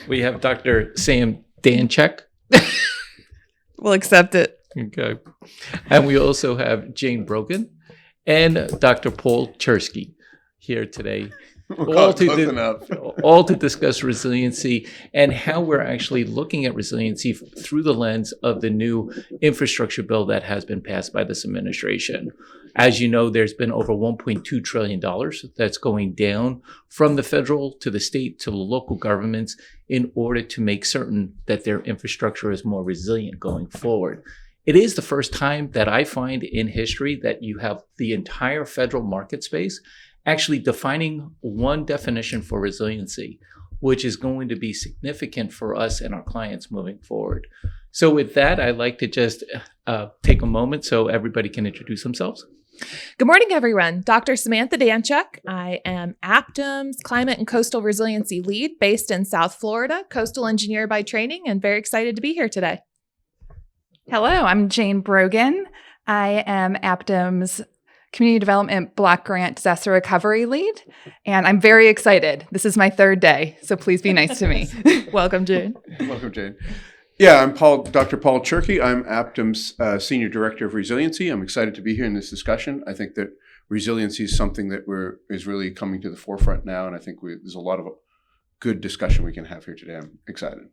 We have Dr. Sam Danchek. We'll accept it. Okay. And we also have Jane Brogan and Dr. Paul Chersky here today. All to discuss resiliency and how we're actually looking at resiliency through the lens of the new infrastructure bill that has been passed by this administration. As you know, there's been over $1.2 trillion that's going down from the federal to the state to the local governments in order to make certain that their infrastructure is more resilient going forward. It is the first time that I find in history that you have the entire federal market space actually defining one definition for resiliency, which is going to be significant for us and our clients moving forward. So with that, I'd like to just take a moment so everybody can introduce themselves. Good morning, everyone. Dr. Samantha Danchek. I am APTIM's Climate and Coastal Resiliency Lead based in South Florida, coastal engineer by training, and very excited to be here today. Hello, I'm Jane Brogan. I am APTIM's Community Development Block Grant Disaster Recovery Lead, and I'm very excited. This is my third day, so please be nice to me. Welcome, Jane. Welcome, Jane. Yeah, I'm Dr. Paul Chersky. I'm APTIM's Senior Director of Resiliency. I'm excited to be here in this discussion. I think that resiliency is something that is really coming to the forefront now, and I think there's a lot of good discussion we can have here today. I'm excited.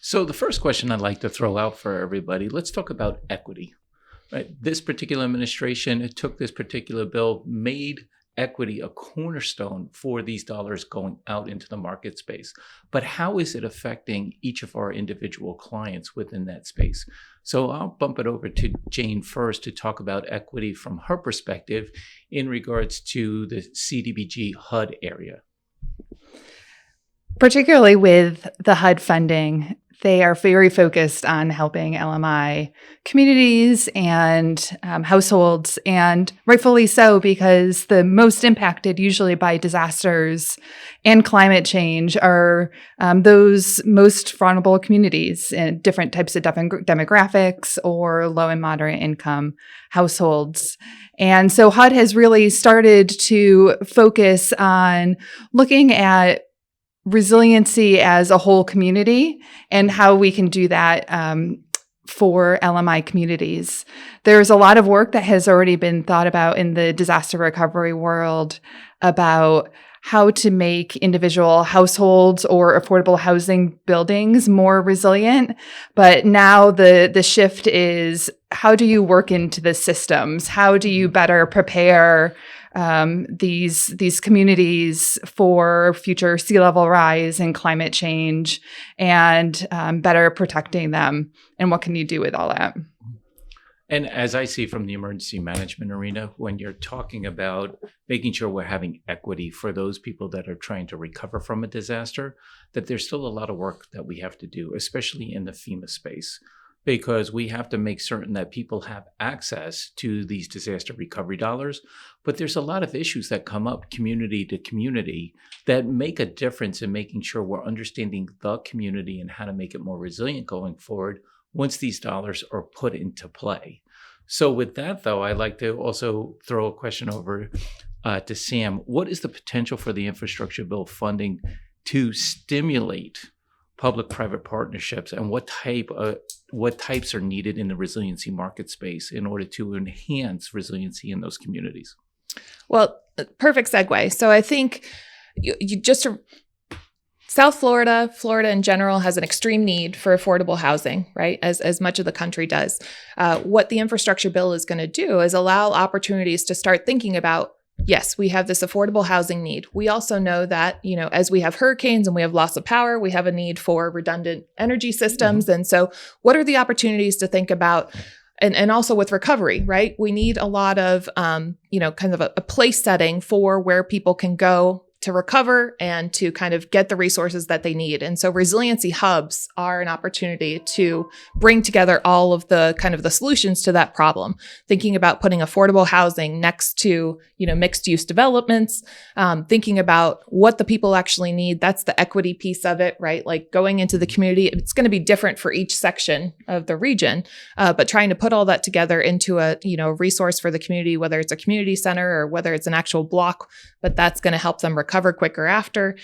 So the first question I'd like to throw out for everybody, let's talk about equity. Right. This particular administration took this particular bill, made equity a cornerstone for these dollars going out into the market space. But how is it affecting each of our individual clients within that space? So I'll bump it over to Jane first to talk about equity from her perspective in regards to the CDBG HUD area. Particularly with the HUD funding, they are very focused on helping LMI communities and households, and rightfully so, because the most impacted usually by disasters and climate change are those most vulnerable communities in different types of demographics or low and moderate income households. And so HUD has really started to focus on looking at resiliency as a whole community and how we can do that for LMI communities. There's a lot of work that has already been thought about in the disaster recovery world about how to make individual households or affordable housing buildings more resilient. But now the shift is, how do you work into the systems? How do you better prepare these communities for future sea level rise and climate change, and better protecting them? And what can you do with all that? And as I see from the emergency management arena, when you're talking about making sure we're having equity for those people that are trying to recover from a disaster, that there's still a lot of work that we have to do, especially in the FEMA space, because we have to make certain that people have access to these disaster recovery dollars. But there's a lot of issues that come up community to community that make a difference in making sure we're understanding the community and how to make it more resilient going forward once these dollars are put into play. So with that, though, I'd like to also throw a question over to Sam. What is the potential for the infrastructure bill funding to stimulate public-private partnerships, and what types are needed in the resiliency market space in order to enhance resiliency in those communities? Well, perfect segue. So I think South Florida, Florida in general, has an extreme need for affordable housing, right? As much of the country does. What the infrastructure bill is going to do is allow opportunities to start thinking about, yes, we have this affordable housing need. We also know that, as we have hurricanes and we have loss of power, we have a need for redundant energy systems. Mm-hmm. And so what are the opportunities to think about? And also with recovery, right? We need a lot of, kind of a place setting for where people can go to recover and to kind of get the resources that they need. And so resiliency hubs are an opportunity to bring together all of the kind of the solutions to that problem. Thinking about putting affordable housing next to, mixed use developments, thinking about what the people actually need. That's the equity piece of it, right? Like going into the community, it's going to be different for each section of the region, but trying to put all that together into a, resource for the community, whether it's a community center or whether it's an actual block, but that's going to help them recover recover quicker after.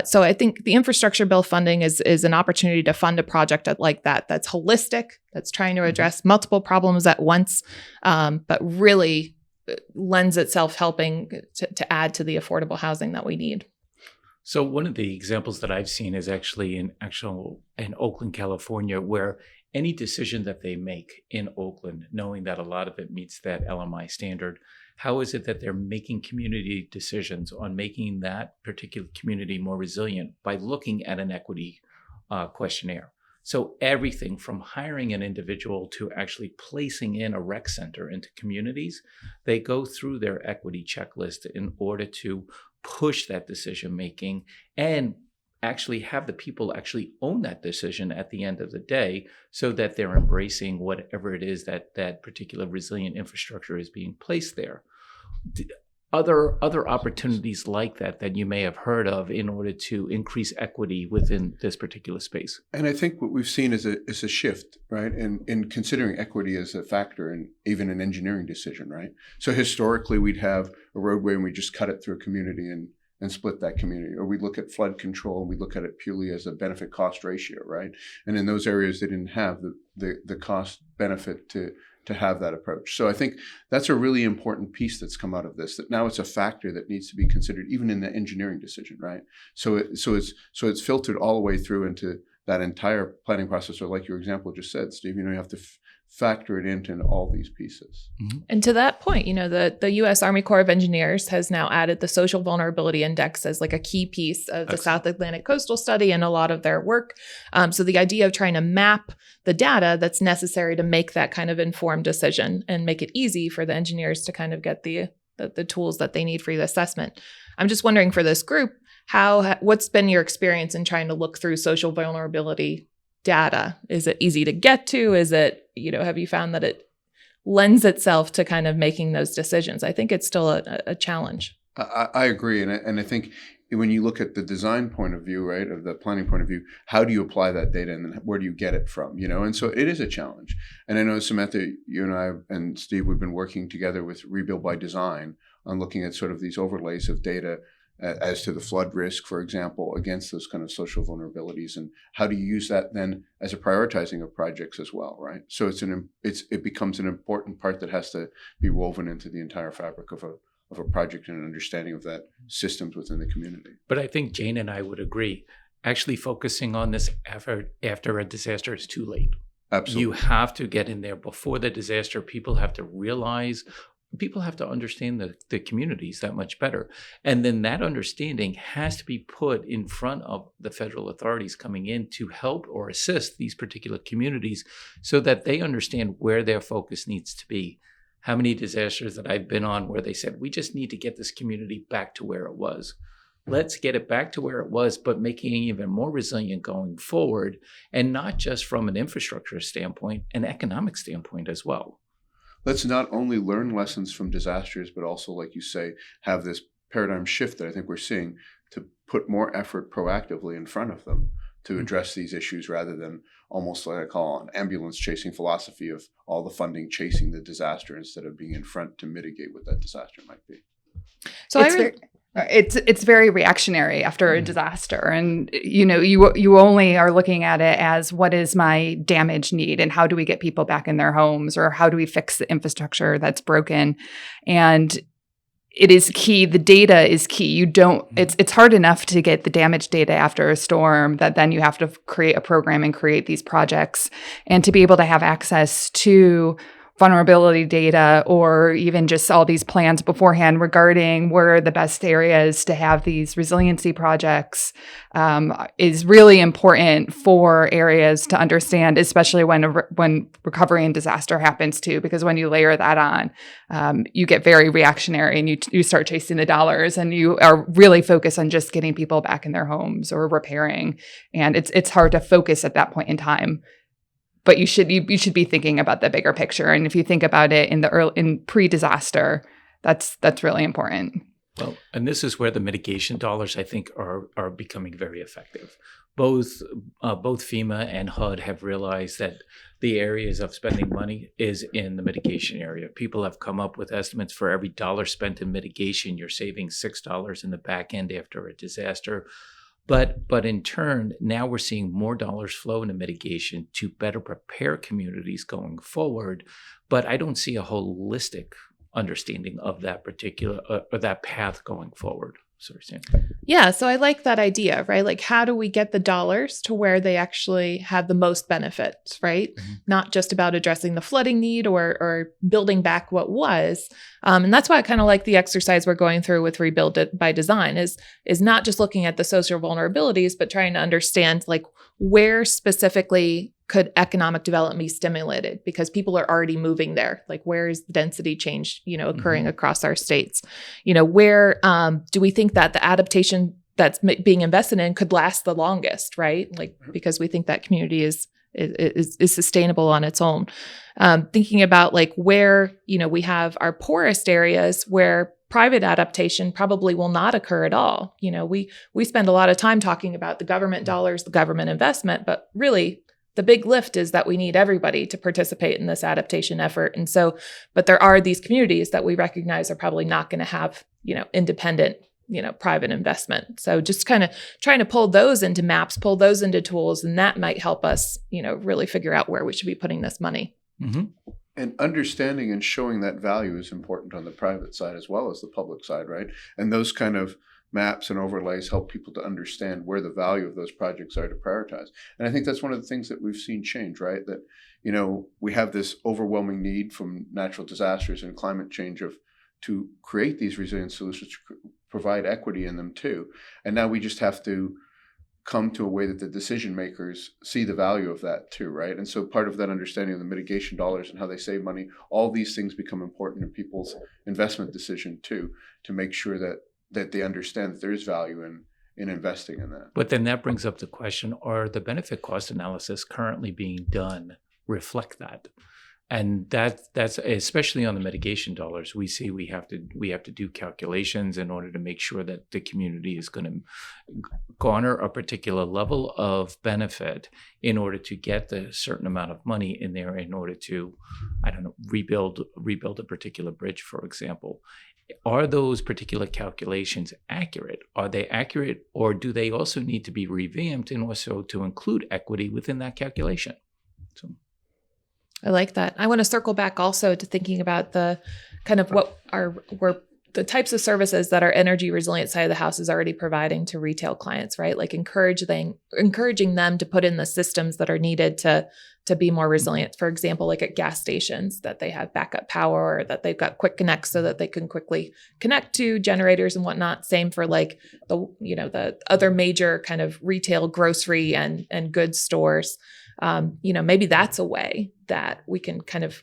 So I think the infrastructure bill funding is an opportunity to fund a project like that that's holistic, that's trying to address multiple problems at once, but really lends itself helping to add to the affordable housing that we need. So one of the examples that I've seen is actually in Oakland, California, where any decision that they make in Oakland, knowing that a lot of it meets that LMI standard, how is it that they're making community decisions on making that particular community more resilient by looking at an equity questionnaire? So everything from hiring an individual to actually placing in a rec center into communities, they go through their equity checklist in order to push that decision making and actually have the people actually own that decision at the end of the day, so that they're embracing whatever it is that that particular resilient infrastructure is being placed there. Other opportunities like that you may have heard of in order to increase equity within this particular space. And I think what we've seen is a shift, right? In considering equity as a factor in even an engineering decision, right? So historically, we'd have a roadway and we just cut it through a community and split that community. Or we look at flood control and we look at it purely as a benefit cost ratio, right? And in those areas, they didn't have the cost benefit to have that approach. So I think that's a really important piece that's come out of this, that now it's a factor that needs to be considered even in the engineering decision, right? So it's filtered all the way through into that entire planning process, or like your example just said, Steve, you have to factor it into all these pieces. Mm-hmm. And to that point, the U.S. Army Corps of Engineers has now added the Social Vulnerability Index as like a key piece of the South Atlantic Coastal Study and a lot of their work. So the idea of trying to map the data that's necessary to make that kind of informed decision and make it easy for the engineers to kind of get the tools that they need for the assessment. I'm just wondering for this group, what's been your experience in trying to look through social vulnerability data? Is it easy to get to? Is it, have you found that it lends itself to kind of making those decisions? I think it's still a challenge. I agree. And I think when you look at the design point of view, right, of the planning point of view, how do you apply that data and then where do you get it from? And so it is a challenge. And I know, Samantha, you and I and Steve, we've been working together with Rebuild by Design on looking at sort of these overlays of data as to the flood risk, for example, against those kind of social vulnerabilities, and how do you use that then as a prioritizing of projects as well, right? So it becomes an important part that has to be woven into the entire fabric of a project and an understanding of that systems within the community. But I think Jane and I would agree, actually focusing on this after a disaster is too late. Absolutely. You have to get in there before the disaster. People have to realize, people have to understand the communities that much better. And then that understanding has to be put in front of the federal authorities coming in to help or assist these particular communities so that they understand where their focus needs to be. How many disasters that I've been on where they said, we just need to get this community back to where it was. Let's get it back to where it was, but making it even more resilient going forward, and not just from an infrastructure standpoint, an economic standpoint as well. Let's not only learn lessons from disasters, but also, like you say, have this paradigm shift that I think we're seeing to put more effort proactively in front of them to address these issues, rather than almost like I call an ambulance chasing philosophy of all the funding chasing the disaster instead of being in front to mitigate what that disaster might be. So it's very reactionary after a disaster, and you only are looking at it as, what is my damage need and how do we get people back in their homes, or how do we fix the infrastructure that's broken? And it is key. The data is key. It's hard enough to get the damage data after a storm, that then you have to create a program and create these projects, and to be able to have access to vulnerability data, or even just all these plans beforehand regarding where are the best areas to have these resiliency projects, is really important for areas to understand, especially when recovery and disaster happens too, because when you layer that on, you get very reactionary and you start chasing the dollars, and you are really focused on just getting people back in their homes or repairing. And it's hard to focus at that point in time. But you should be thinking about the bigger picture, and if you think about it in pre-disaster, that's really important. Well, and this is where the mitigation dollars, I think, are becoming very effective. both FEMA and HUD have realized that the areas of spending money is in the mitigation area. People have come up with estimates for every dollar spent in mitigation, you're saving $6 in the back end after a disaster. But in turn, now we're seeing more dollars flow into mitigation to better prepare communities going forward. But I don't see a holistic understanding of that particular or that path going forward. Sorry, Sam. Yeah, so I like that idea, right? Like, how do we get the dollars to where they actually have the most benefits, right? Mm-hmm. Not just about addressing the flooding need or building back what was. And that's why I kind of like the exercise we're going through with Rebuild It by Design is not just looking at the social vulnerabilities, but trying to understand like where specifically could economic development be stimulated because people are already moving there. Like, where is the density change, occurring across our states? Where do we think that the adaptation that's being invested in could last the longest, right? Like, because we think that community is sustainable on its own. Thinking about like where, we have our poorest areas where private adaptation probably will not occur at all. We spend a lot of time talking about the government dollars, the government investment, but really the big lift is that we need everybody to participate in this adaptation effort. And so, but there are these communities that we recognize are probably not going to have, independent, private investment. So just kind of trying to pull those into maps, pull those into tools, and that might help us, really figure out where we should be putting this money. Mm-hmm. And understanding and showing that value is important on the private side as well as the public side, right? And those kind of maps and overlays help people to understand where the value of those projects are to prioritize. And I think that's one of the things that we've seen change, right? That, we have this overwhelming need from natural disasters and climate change to create these resilient solutions, to provide equity in them too. And now we just have to come to a way that the decision makers see the value of that too, right? And so part of that understanding of the mitigation dollars and how they save money, all these things become important in people's investment decision too, to make sure that they understand that there is value in investing in that. But then that brings up the question, are the benefit cost analysis currently being done reflect that? And that's especially on the mitigation dollars, we see we have to do calculations in order to make sure that the community is going to garner a particular level of benefit in order to get the certain amount of money in there in order to, rebuild a particular bridge, for example. Are those particular calculations accurate? Are they accurate, or do they also need to be revamped and also to include equity within that calculation? So, I like that. I want to circle back also to thinking about the kind of the types of services that our energy resilient side of the house is already providing to retail clients, right? Like encouraging them to put in the systems that are needed to be more resilient. For example, like at gas stations, that they have backup power, or that they've got quick connects so that they can quickly connect to generators and whatnot. Same for like the other major kind of retail, grocery and goods stores. Maybe that's a way that we can kind of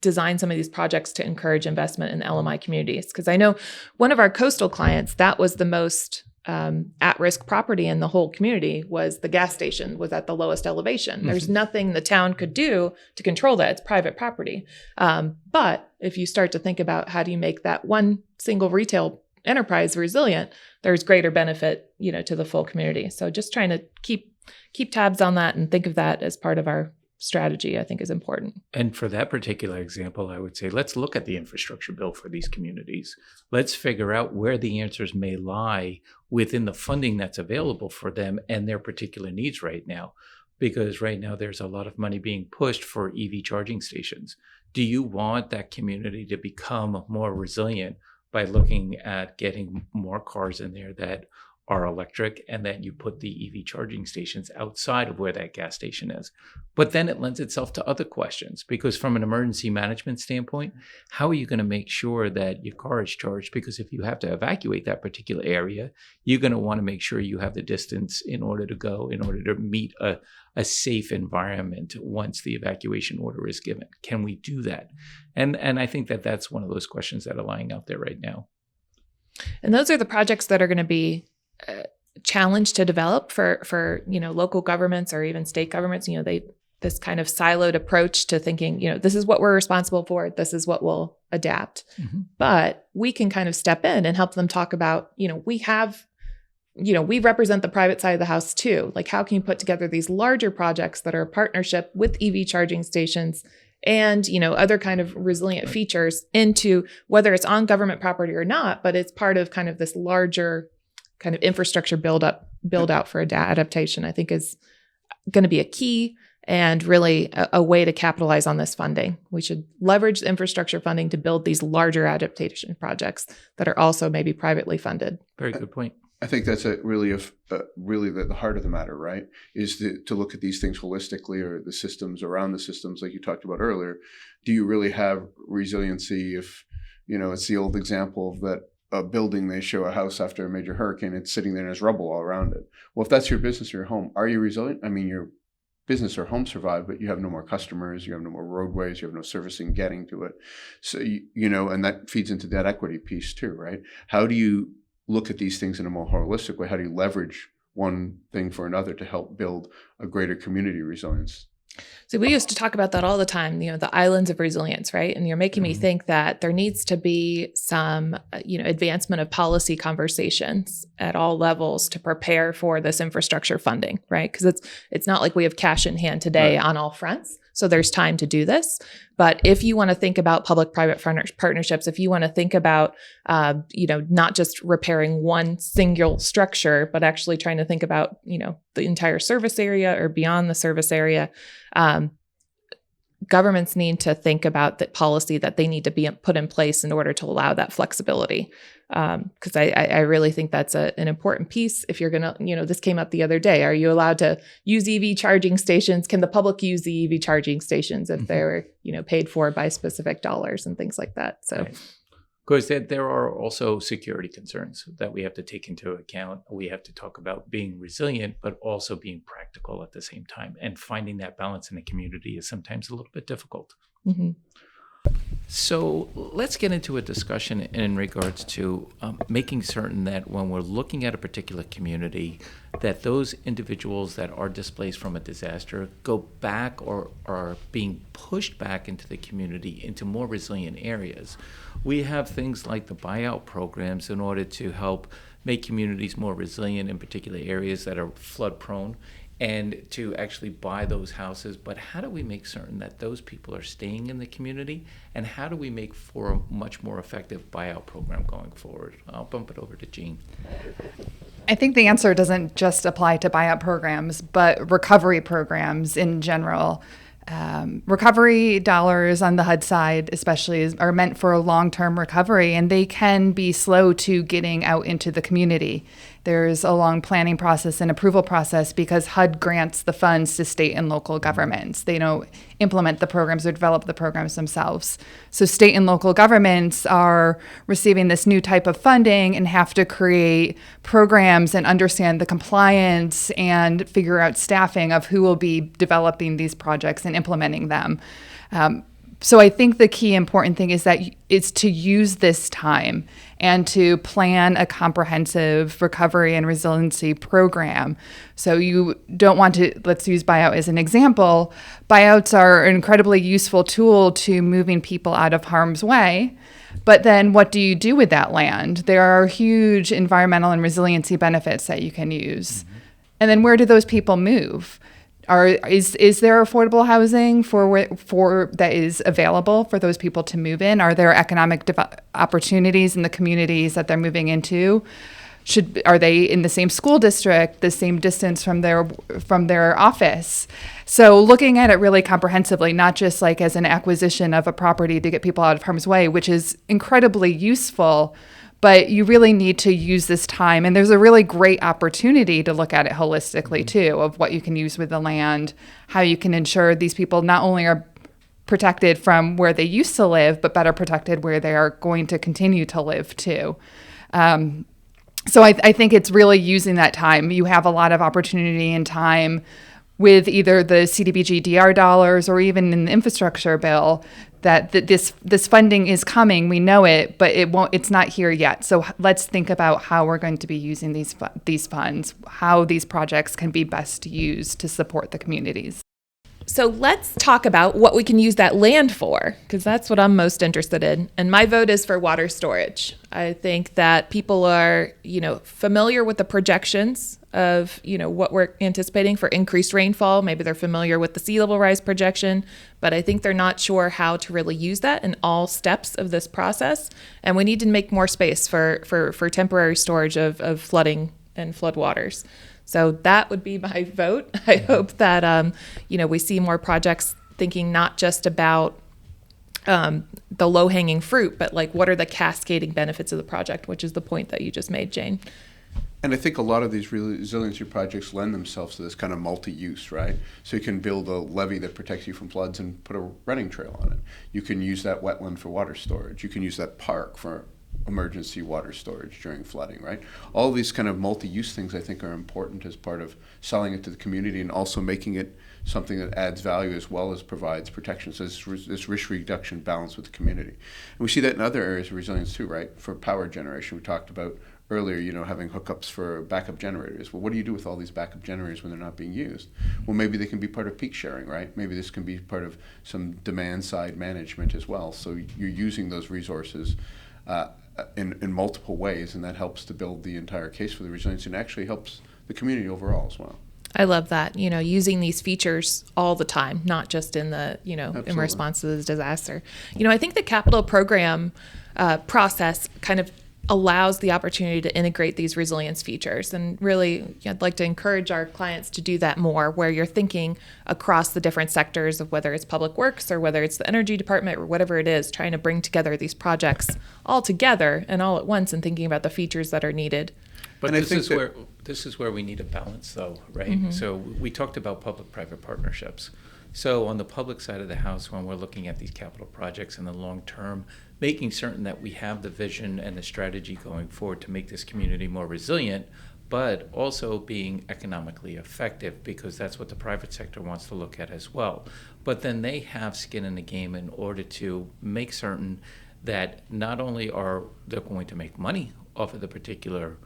design some of these projects to encourage investment in LMI communities. Because I know one of our coastal clients, that was the most at-risk property in the whole community, was the gas station was at the lowest elevation. Mm-hmm. There's nothing the town could do to control that. It's private property. But if you start to think about how do you make that one single retail enterprise resilient, there's greater benefit, to the full community. So just trying to keep tabs on that and think of that as part of our strategy, I think, is important. And for that particular example, I would say, let's look at the infrastructure bill for these communities. Let's figure out where the answers may lie within the funding that's available for them and their particular needs right now. Because right now there's a lot of money being pushed for EV charging stations. Do you want that community to become more resilient by looking at getting more cars in there that are electric, and then you put the EV charging stations outside of where that gas station is? But then it lends itself to other questions, because from an emergency management standpoint, how are you going to make sure that your car is charged? Because if you have to evacuate that particular area, you're going to want to make sure you have the distance in order to meet a safe environment once the evacuation order is given. Can we do that? And I think that's one of those questions that are lying out there right now. And those are the projects that are going to be challenge to develop for local governments or even state governments. This kind of siloed approach to thinking, this is what we're responsible for, this is what we'll adapt. Mm-hmm. But we can kind of step in and help them talk about, we have we represent the private side of the house too. Like, how can you put together these larger projects that are a partnership with EV charging stations and, other kind of resilient features into, whether it's on government property or not, but it's part of kind of this larger kind of infrastructure build out for adaptation, I think is going to be a key and really a way to capitalize on this funding. We should leverage the infrastructure funding to build these larger adaptation projects that are also maybe privately funded. Very good point. I think that's really the heart of the matter, right? Is to look at these things holistically, or the systems around the systems, like you talked about earlier. Do you really have resiliency if, it's the old example of that a building, they show a house after a major hurricane, it's sitting there and there's rubble all around it. Well, if that's your business or your home, are you resilient? I mean, your business or home survive, but you have no more customers, you have no more roadways, you have no servicing getting to it. So, and that feeds into that equity piece too, right? How do you look at these things in a more holistic way? How do you leverage one thing for another to help build a greater community resilience? So we used to talk about that all the time, the islands of resilience, right? And you're making me think that there needs to be some, advancement of policy conversations at all levels to prepare for this infrastructure funding, right? Because it's not like we have cash in hand today on all fronts. So there's time to do this. But if you want to think about public-private partnerships, if you want to think about, not just repairing one single structure, but actually trying to think about, the entire service area or beyond the service area, governments need to think about the policy that they need to be put in place in order to allow that flexibility. Because I really think that's an important piece. If you're going to, this came up the other day. Are you allowed to use EV charging stations? Can the public use the EV charging stations if they're, paid for by specific dollars and things like that? So. Right. Because there are also security concerns that we have to take into account. We have to talk about being resilient, but also being practical at the same time. And finding that balance in the community is sometimes a little bit difficult. Mm-hmm. So let's get into a discussion in regards to making certain that when we're looking at a particular community, that those individuals that are displaced from a disaster go back or are being pushed back into the community into more resilient areas. We have things like the buyout programs in order to help make communities more resilient in particular areas that are flood prone, and to actually buy those houses. But how do we make certain that those people are staying in the community? And how do we make for a much more effective buyout program going forward? I'll bump it over to Jean. I think the answer doesn't just apply to buyout programs, but recovery programs in general. Recovery dollars on the HUD side especially are meant for a long-term recovery, and they can be slow to getting out into the community. There's a long planning process and approval process because HUD grants the funds to state and local governments. They don't implement the programs or develop the programs themselves. So state and local governments are receiving this new type of funding and have to create programs and understand the compliance and figure out staffing of who will be developing these projects and implementing them. So I think the key important thing is to use this time and to plan a comprehensive recovery and resiliency program. So you don't want to, let's use buyout as an example. Buyouts are an incredibly useful tool to moving people out of harm's way. But then what do you do with that land? There are huge environmental and resiliency benefits that you can use. Mm-hmm. And then where do those people move? Is there affordable housing for that is available for those people to move in? Are there economic opportunities in the communities that they're moving into? Are they in the same school district, the same distance from their office? So looking at it really comprehensively, not just like as an acquisition of a property to get people out of harm's way, which is incredibly useful, but you really need to use this time. And there's a really great opportunity to look at it holistically, too, of what you can use with the land, how you can ensure these people not only are protected from where they used to live, but better protected where they are going to continue to live, too. So I think it's really using that time. You have a lot of opportunity and time with either the CDBG DR dollars or even in the infrastructure bill that this funding is coming. We know it, but it's not here yet. So let's think about how we're going to be using these funds, how these projects can be best used to support the communities. So let's talk about what we can use that land for, because that's what I'm most interested in. And my vote is for water storage. I think that people are, familiar with the projections of, what we're anticipating for increased rainfall. Maybe they're familiar with the sea level rise projection, but I think they're not sure how to really use that in all steps of this process. And we need to make more space for temporary storage of flooding and floodwaters. So that would be my vote. I hope that, we see more projects thinking not just about the low-hanging fruit, but like what are the cascading benefits of the project, which is the point that you just made, Jane. And I think a lot of these resiliency projects lend themselves to this kind of multi-use, right? So you can build a levee that protects you from floods and put a running trail on it. You can use that wetland for water storage. You can use that park for emergency water storage during flooding, right? All these kind of multi-use things I think are important as part of selling it to the community and also making it something that adds value as well as provides protection. So this risk reduction balance with the community. And we see that in other areas of resilience too, right? For power generation, we talked about earlier, having hookups for backup generators. Well, what do you do with all these backup generators when they're not being used? Well, maybe they can be part of peak sharing, right? Maybe this can be part of some demand side management as well. So you're using those resources in multiple ways, and that helps to build the entire case for the resilience and actually helps the community overall as well. I love that, using these features all the time, not just in the, in response to the disaster. I think the capital program process kind of allows the opportunity to integrate these resilience features. And really, I'd like to encourage our clients to do that more, where you're thinking across the different sectors of whether it's public works or whether it's the energy department or whatever it is, trying to bring together these projects all together and all at once and thinking about the features that are needed. But and this is where we need a balance, though, right? Mm-hmm. So we talked about public-private partnerships. So on the public side of the house, when we're looking at these capital projects in the long term, making certain that we have the vision and the strategy going forward to make this community more resilient, but also being economically effective, because that's what the private sector wants to look at as well. But then they have skin in the game in order to make certain that not only are they going to make money off of the particular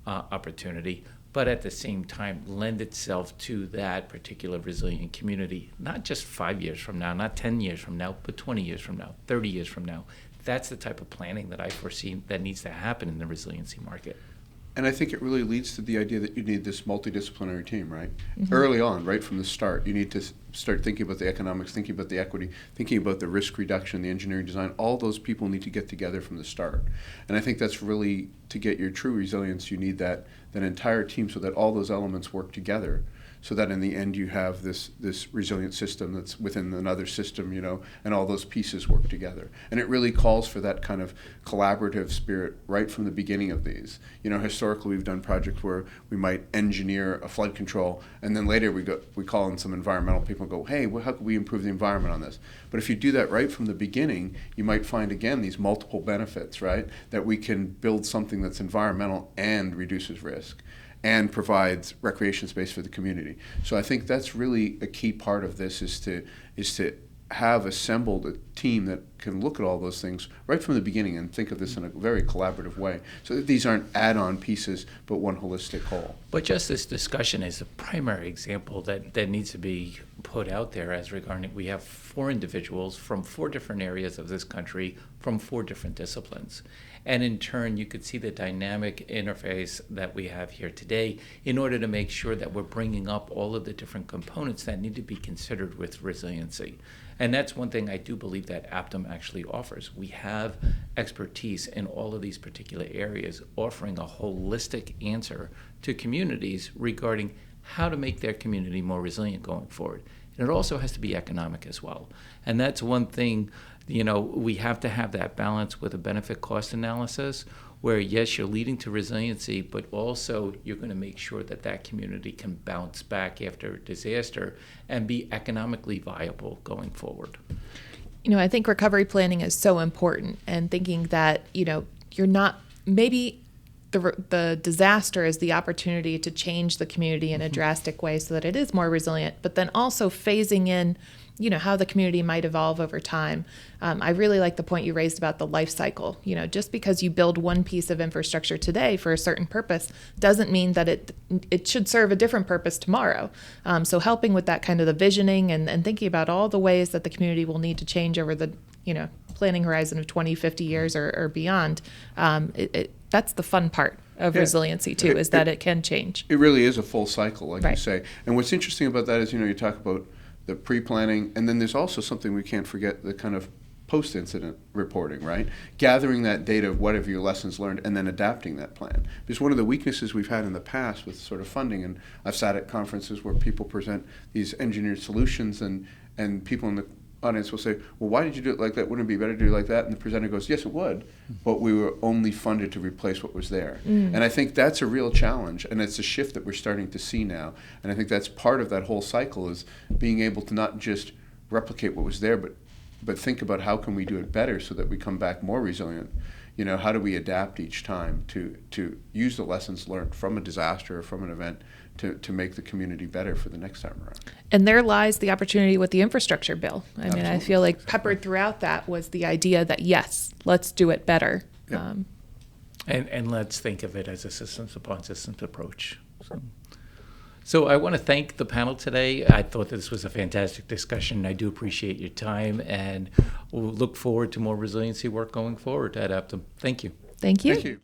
opportunity, but at the same time lend itself to that particular resilient community, not just 5 years from now, not 10 years from now, but 20 years from now, 30 years from now. That's the type of planning that I foresee that needs to happen in the resiliency market. And I think it really leads to the idea that you need this multidisciplinary team, right? Mm-hmm. Early on, right from the start, you need to start thinking about the economics, thinking about the equity, thinking about the risk reduction, the engineering design. All those people need to get together from the start. And I think that's really, to get your true resilience, you need that entire team so that all those elements work together, so that in the end you have this resilient system that's within another system, and all those pieces work together. And it really calls for that kind of collaborative spirit right from the beginning of these. Historically we've done projects where we might engineer a flood control, and then later we call in some environmental people and go, hey, how can we improve the environment on this? But if you do that right from the beginning, you might find again these multiple benefits, right? That we can build something that's environmental and reduces risk and provides recreation space for the community. So I think that's really a key part of this, is to have assembled a team that can look at all those things right from the beginning and think of this in a very collaborative way, so that these aren't add-on pieces but one holistic whole. But just this discussion is a primary example that needs to be put out there, as regarding we have 4 individuals from 4 different areas of this country from 4 different disciplines. And in turn, you could see the dynamic interface that we have here today in order to make sure that we're bringing up all of the different components that need to be considered with resiliency. And that's one thing I do believe that APTIM actually offers. We have expertise in all of these particular areas, offering a holistic answer to communities regarding how to make their community more resilient going forward. And it also has to be economic as well. And that's one thing, we have to have that balance with a benefit cost analysis, where yes, you're leading to resiliency, but also you're going to make sure that that community can bounce back after a disaster and be economically viable going forward. I think recovery planning is so important, and thinking that, you're not, maybe the disaster is the opportunity to change the community in a drastic way so that it is more resilient, but then also phasing in how the community might evolve over time. I really like the point you raised about the life cycle. Just because you build one piece of infrastructure today for a certain purpose doesn't mean that it should serve a different purpose tomorrow. So helping with that kind of the visioning and thinking about all the ways that the community will need to change over the planning horizon of 20, 50 years or beyond, that's the fun part of resiliency too, is that it can change. It really is a full cycle, like you Right. say. And what's interesting about that is, you talk about the pre-planning, and then there's also something we can't forget, the kind of post-incident reporting, right? Gathering that data of what have your lessons learned and then adapting that plan. Because one of the weaknesses we've had in the past with sort of funding, and I've sat at conferences where people present these engineered solutions and people in the audience will say, well, why did you do it like that? Wouldn't it be better to do it like that? And the presenter goes, yes, it would, but we were only funded to replace what was there. And I think that's a real challenge, and it's a shift that we're starting to see now. And I think that's part of that whole cycle, is being able to not just replicate what was there, but think about how can we do it better so that we come back more resilient. How do we adapt each time to use the lessons learned from a disaster or from an event to make the community better for the next time around. And there lies the opportunity with the infrastructure bill. I mean, I Absolutely. feel like peppered throughout that was the idea that, yes, let's do it better. Yep. And let's think of it as a systems upon systems approach. So I want to thank the panel today. I thought this was a fantastic discussion. I do appreciate your time, and we'll look forward to more resiliency work going forward at APTIM. Thank you. Thank you. Thank you.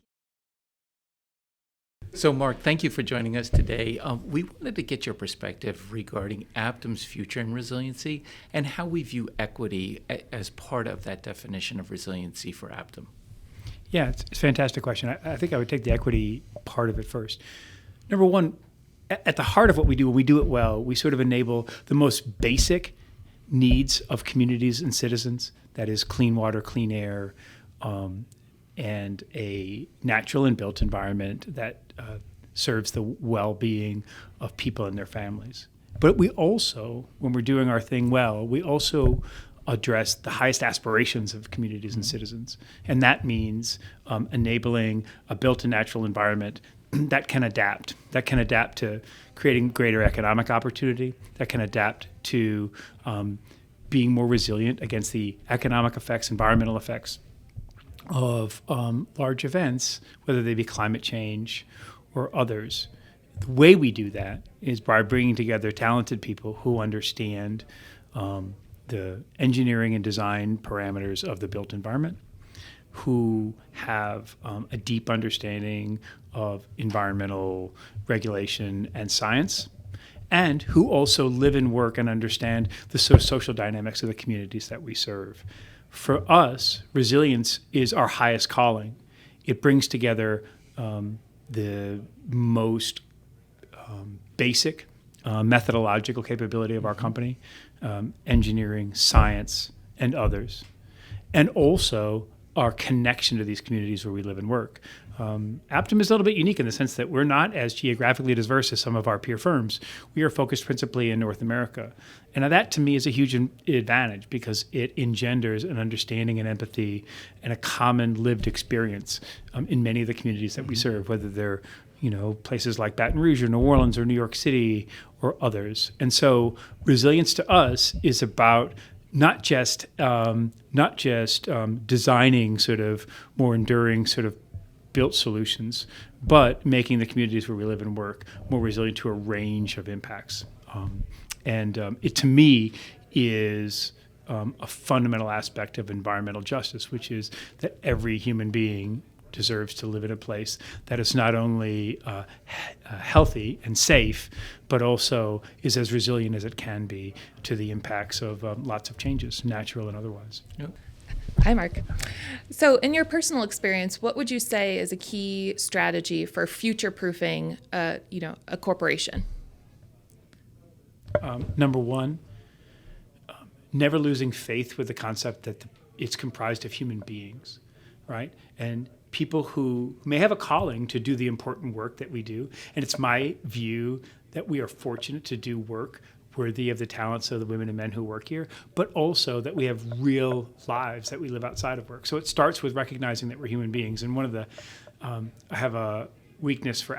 So, Mark, thank you for joining us today. We wanted to get your perspective regarding APTIM's future in resiliency and how we view equity as part of that definition of resiliency for APTIM. Yeah, it's a fantastic question. I think I would take the equity part of it first. Number one, at the heart of what we do, when we do it well, we sort of enable the most basic needs of communities and citizens. That is clean water, clean air, and a natural and built environment that serves the well-being of people and their families. But we also, when we're doing our thing well, we also address the highest aspirations of communities and citizens. And that means enabling a built and natural environment that can adapt to creating greater economic opportunity, that can adapt to being more resilient against the economic effects, environmental effects of large events, whether they be climate change or others. The way we do that is by bringing together talented people who understand the engineering and design parameters of the built environment, who have a deep understanding of environmental regulation and science, and who also live and work and understand the social dynamics of the communities that we serve. For us, resilience is our highest calling. It brings together the most basic methodological capability of our company, engineering, science, and others, and also our connection to these communities where we live and work. APTIM is a little bit unique in the sense that we're not as geographically diverse as some of our peer firms. We are focused principally in North America. And that, to me, is a huge advantage because it engenders an understanding and empathy and a common lived experience in many of the communities that we serve, whether they're places like Baton Rouge or New Orleans or New York City or others. And so resilience to us is about not just designing sort of more enduring sort of built solutions, but making the communities where we live and work more resilient to a range of impacts. It, to me, is a fundamental aspect of environmental justice, which is that every human being deserves to live in a place that is not only healthy and safe, but also is as resilient as it can be to the impacts of lots of changes, natural and otherwise. Yep. Hi, Mark. So in your personal experience, what would you say is a key strategy for future-proofing, a corporation? Number one, never losing faith with the concept that it's comprised of human beings, right? And people who may have a calling to do the important work that we do. And it's my view that we are fortunate to do work worthy of the talents of the women and men who work here, but also that we have real lives that we live outside of work. So it starts with recognizing that we're human beings. And one of the, I have a weakness for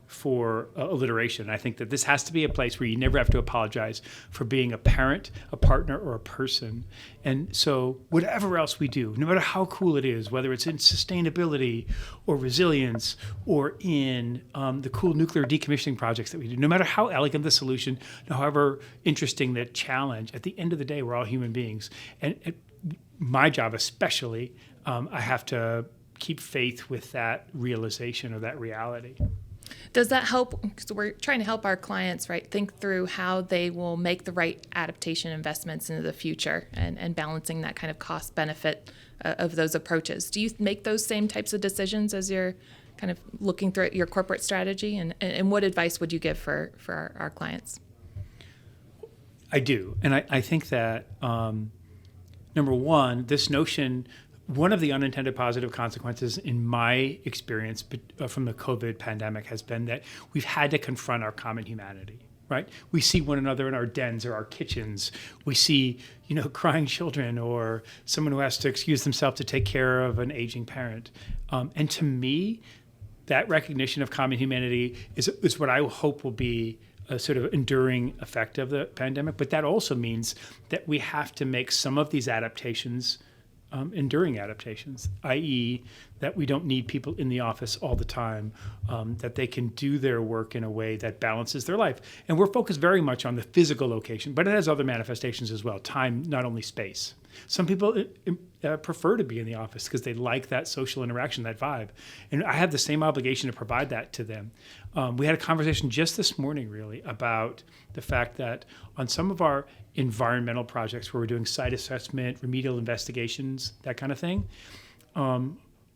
for alliteration. I think that this has to be a place where you never have to apologize for being a parent, a partner, or a person. And so whatever else we do, no matter how cool it is, whether it's in sustainability or resilience or in the cool nuclear decommissioning projects that we do, no matter how elegant the solution, however interesting the challenge, at the end of the day, we're all human beings. And my job especially, I have to keep faith with that realization or that reality. Does that help? Because we're trying to help our clients, right, think through how they will make the right adaptation investments into the future and balancing that kind of cost benefit of those approaches. Do you make those same types of decisions as you're kind of looking through your corporate strategy? And what advice would you give for our clients? I do. And I think that, number one, this notion, one of the unintended positive consequences in my experience from the COVID pandemic has been that we've had to confront our common humanity, right? We see one another in our dens or our kitchens. We see, crying children or someone who has to excuse themselves to take care of an aging parent. And to me, that recognition of common humanity is what I hope will be a sort of enduring effect of the pandemic. But that also means that we have to make some of these adaptations enduring adaptations, i.e. that we don't need people in the office all the time, that they can do their work in a way that balances their life. And we're focused very much on the physical location, but it has other manifestations as well, time, not only space. Some people prefer to be in the office because they like that social interaction, that vibe. And I have the same obligation to provide that to them. We had a conversation just this morning, really, about the fact that on some of our environmental projects where we're doing site assessment, remedial investigations, that kind of thing,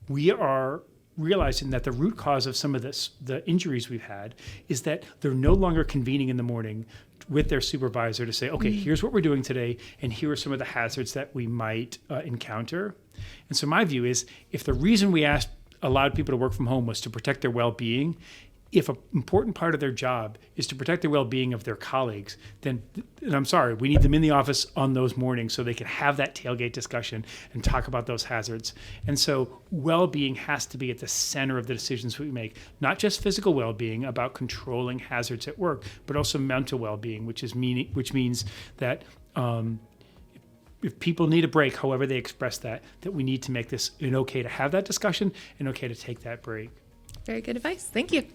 we are realizing that the root cause of some of the injuries we've had is that they're no longer convening in the morning with their supervisor to say, okay, here's what we're doing today, and here are some of the hazards that we might encounter. And so my view is, if the reason we allowed people to work from home was to protect their well-being, if an important part of their job is to protect the well-being of their colleagues, then, and I'm sorry, we need them in the office on those mornings so they can have that tailgate discussion and talk about those hazards. And so well-being has to be at the center of the decisions we make, not just physical well-being about controlling hazards at work, but also mental well-being, which means that if people need a break, however they express that we need to make this okay to have that discussion and okay to take that break. Very good advice. Thank you.